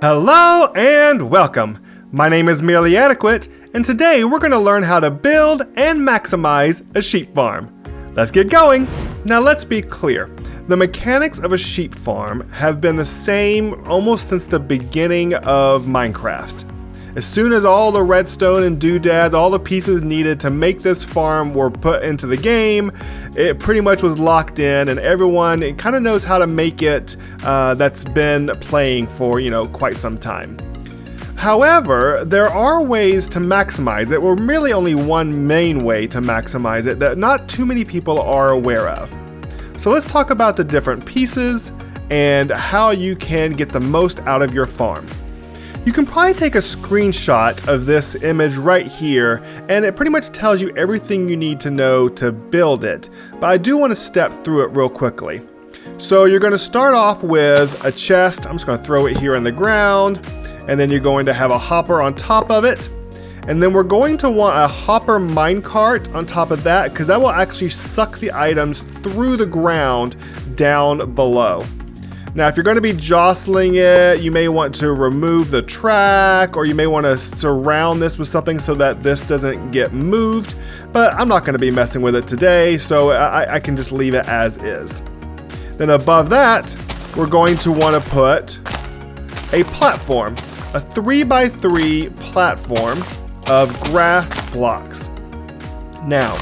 Hello and welcome. My name is Merely Adequate, and today we're going to learn how to build and maximize a sheep farm. Let's get going. Now let's be clear. The mechanics of a sheep farm have been the same almost since the beginning of Minecraft. As soon as all the redstone and doodads, all the pieces needed to make this farm were put into the game, it pretty much was locked in, and everyone kind of knows how to make it that's been playing for, quite some time. However, there are ways to maximize it, well, really only one main way to maximize it that not too many people are aware of. So let's talk about the different pieces and how you can get the most out of your farm. You can probably take a screenshot of this image right here, and it pretty much tells you everything you need to know to build it, but I do want to step through it real quickly. So you're going to start off with a chest. I'm just going to throw it here in the ground, and then you're going to have a hopper on top of it, and then we're going to want a hopper minecart on top of that, because that will actually suck the items through the ground down below. Now, if you're going to be jostling it, you may want to remove the track, or you may want to surround this with something so that this doesn't get moved, but I'm not going to be messing with it today, so I can just leave it as is. Then above that, we're going to want to put a platform, a 3x3 platform of grass blocks. Now,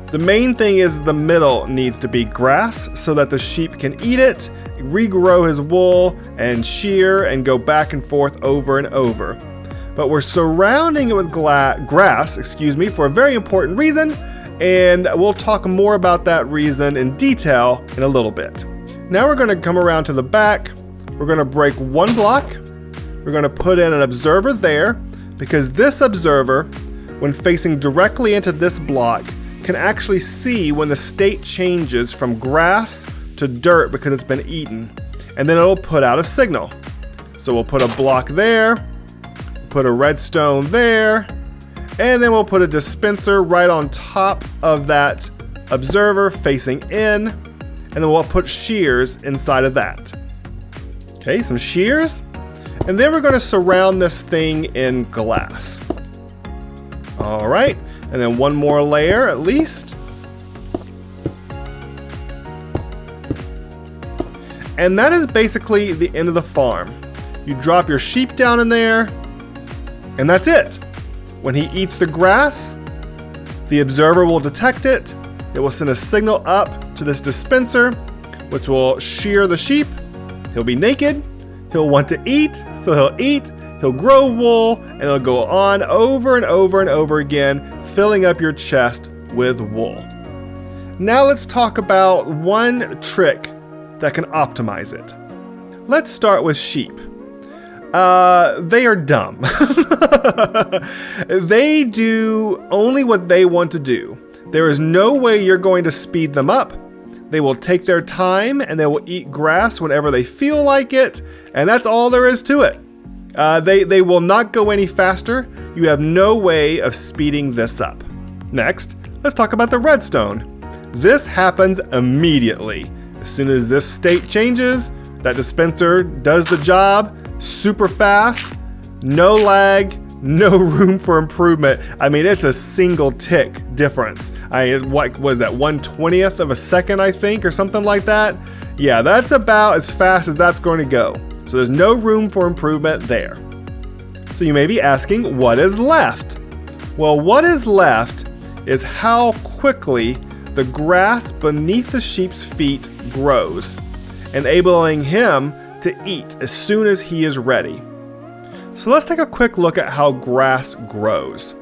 the main thing is the middle needs to be grass so that the sheep can eat it, regrow his wool, and shear and go back and forth over and over. But we're surrounding it with grass, for a very important reason, and we'll talk more about that reason in detail in a little bit. Now we're going to come around to the back. We're going to break one block. We're going to put in an observer there, because this observer, when facing directly into this block, can actually see when the state changes from grass to dirt because it's been eaten, and then it'll put out a signal. So we'll put a block there, put a redstone there, and then we'll put a dispenser right on top of that observer facing in, and then we'll put shears inside of that. Okay, some shears, and then we're going to surround this thing in glass. All right. And then one more layer at least. And that is basically the end of the farm. You drop your sheep down in there, and that's it. When he eats the grass, the observer will detect it. It will send a signal up to this dispenser, which will shear the sheep. He'll be naked. He'll want to eat, so he'll eat. He'll grow wool, and it'll go on over and over and over again, filling up your chest with wool. Now let's talk about one trick that can optimize it. Let's start with sheep. They are dumb. They do only what they want to do. There is no way you're going to speed them up. They will take their time, and they will eat grass whenever they feel like it, and that's all there is to it. They will not go any faster. You have no way of speeding this up. Next, let's talk about the redstone. This happens immediately. As soon as this state changes, that dispenser does the job super fast, no lag, no room for improvement. I mean, it's a single tick difference. What was that, 1/20th of a second, I think, or something like that? Yeah, that's about as fast as that's going to go. So there's no room for improvement there. So you may be asking, what is left? Well, what is left is how quickly the grass beneath the sheep's feet grows, enabling him to eat as soon as he is ready. So let's take a quick look at how grass grows.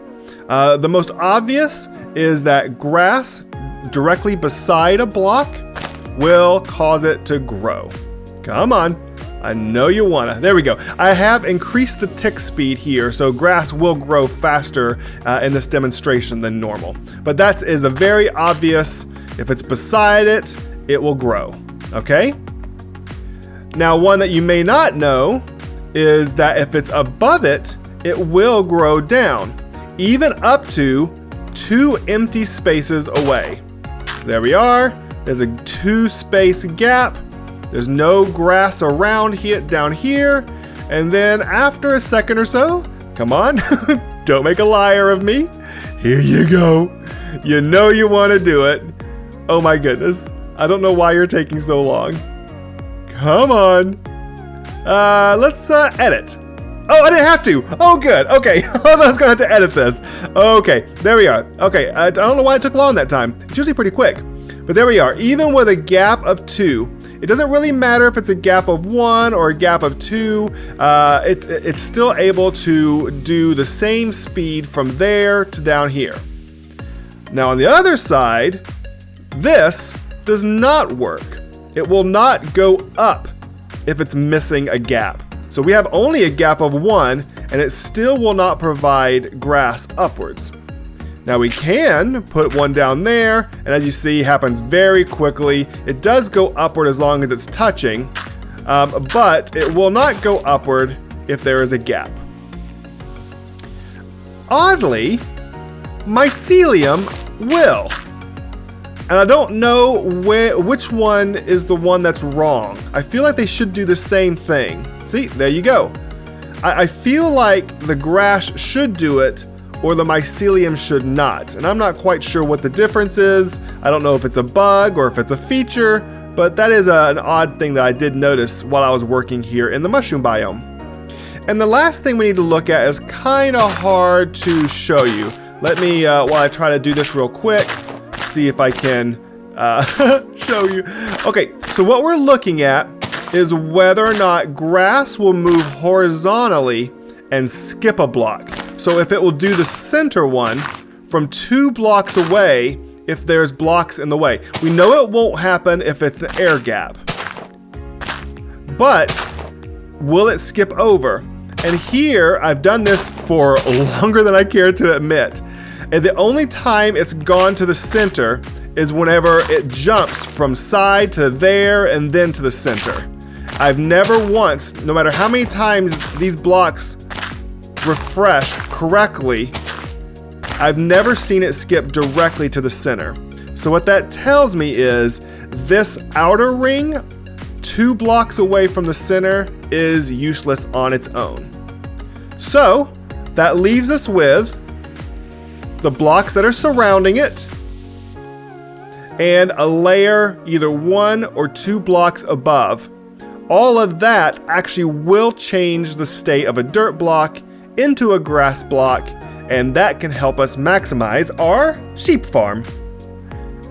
The most obvious is that grass directly beside a block will cause it to grow. Come on. I know you wanna. There we go. I have increased the tick speed here, so grass will grow faster in this demonstration than normal. But that is a very obvious, if it's beside it, it will grow, okay? Now, one that you may not know is that if it's above it, it will grow down, even up to 2 empty spaces away. There we are. There's a 2 space gap. There's no grass around here, down here. And then after a second or so, come on, don't make a liar of me. Here you go. You know you want to do it. Oh my goodness. I don't know why you're taking so long. Come on. Let's edit. Oh, I didn't have to. Oh, good. Okay. I was going to have to edit this. Okay, there we are. Okay, I don't know why it took long that time. It's usually pretty quick. But there we are. Even with a gap of 2, it doesn't really matter if it's a gap of 1 or a gap of 2. It's still able to do the same speed from there to down here. Now on the other side, this does not work. It will not go up if it's missing a gap. So we have only a gap of 1, and it still will not provide grass upwards. Now we can put one down there, and as you see, happens very quickly. It does go upward as long as it's touching, but it will not go upward if there is a gap. Oddly, mycelium will. And I don't know which one is the one that's wrong. I feel like they should do the same thing. See, there you go. I feel like the grass should do it, or the mycelium should not. And I'm not quite sure what the difference is. I don't know if it's a bug or if it's a feature, but that is an odd thing that I did notice while I was working here in the mushroom biome. And the last thing we need to look at is kind of hard to show you. Let me, while I try to do this real quick, see if I can show you. Okay, so what we're looking at is whether or not grass will move horizontally and skip a block. So if it will do the center one from 2 blocks away if there's blocks in the way. We know it won't happen if it's an air gap. But will it skip over? And here, I've done this for longer than I care to admit. And the only time it's gone to the center is whenever it jumps from side to there and then to the center. I've never once, no matter how many times these blocks refresh correctly, I've never seen it skip directly to the center. So what that tells me is this outer ring 2 blocks away from the center is useless on its own. So that leaves us with the blocks that are surrounding it and a layer either 1 or 2 blocks above. All of that actually will change the state of a dirt block into a grass block, and that can help us maximize our sheep farm.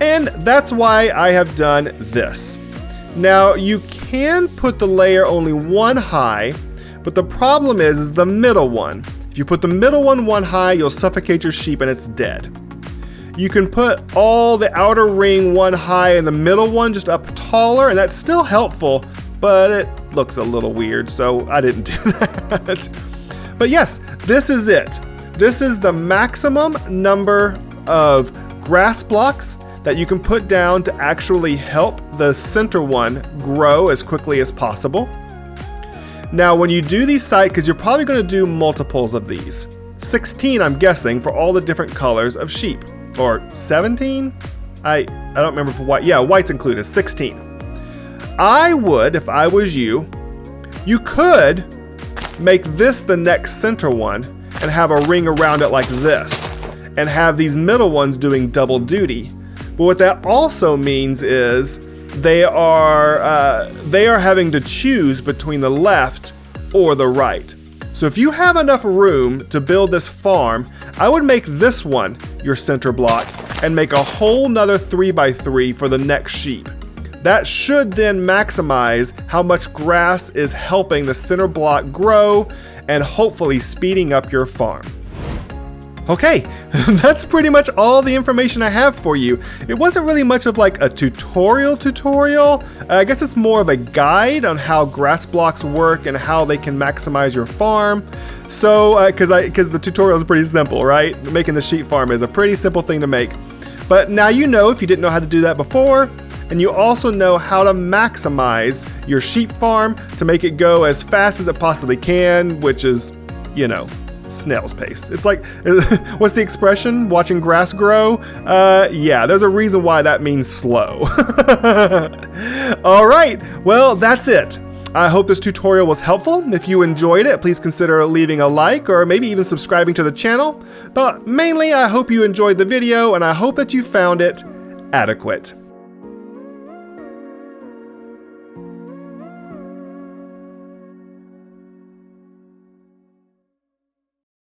And that's why I have done this. Now you can put the layer only 1 high, but the problem is the middle one. If you put the middle one high, you'll suffocate your sheep and it's dead. You can put all the outer ring 1 high and the middle one just up taller, and that's still helpful, but it looks a little weird, so I didn't do that. But yes, this is it. This is the maximum number of grass blocks that you can put down to actually help the center one grow as quickly as possible. Now, when you do these sites, because you're probably going to do multiples of these, 16, I'm guessing, for all the different colors of sheep, or 17? I don't remember for white. Yeah, white's included, 16. I would, if I was you could make this the next center one and have a ring around it like this and have these middle ones doing double duty. But what that also means is they are having to choose between the left or the right. So if you have enough room to build this farm, I would make this one your center block and make a whole nother 3x3 for the next sheep. That should then maximize how much grass is helping the center block grow and hopefully speeding up your farm. Okay, that's pretty much all the information I have for you. It wasn't really much of like a tutorial. I guess it's more of a guide on how grass blocks work and how they can maximize your farm. So, because the tutorial is pretty simple, right? Making the sheep farm is a pretty simple thing to make. But now you know, if you didn't know how to do that before, and you also know how to maximize your sheep farm to make it go as fast as it possibly can, which is, snail's pace. It's like, what's the expression? Watching grass grow? Yeah, there's a reason why that means slow. All right, well, that's it. I hope this tutorial was helpful. If you enjoyed it, please consider leaving a like or maybe even subscribing to the channel. But mainly, I hope you enjoyed the video and I hope that you found it adequate.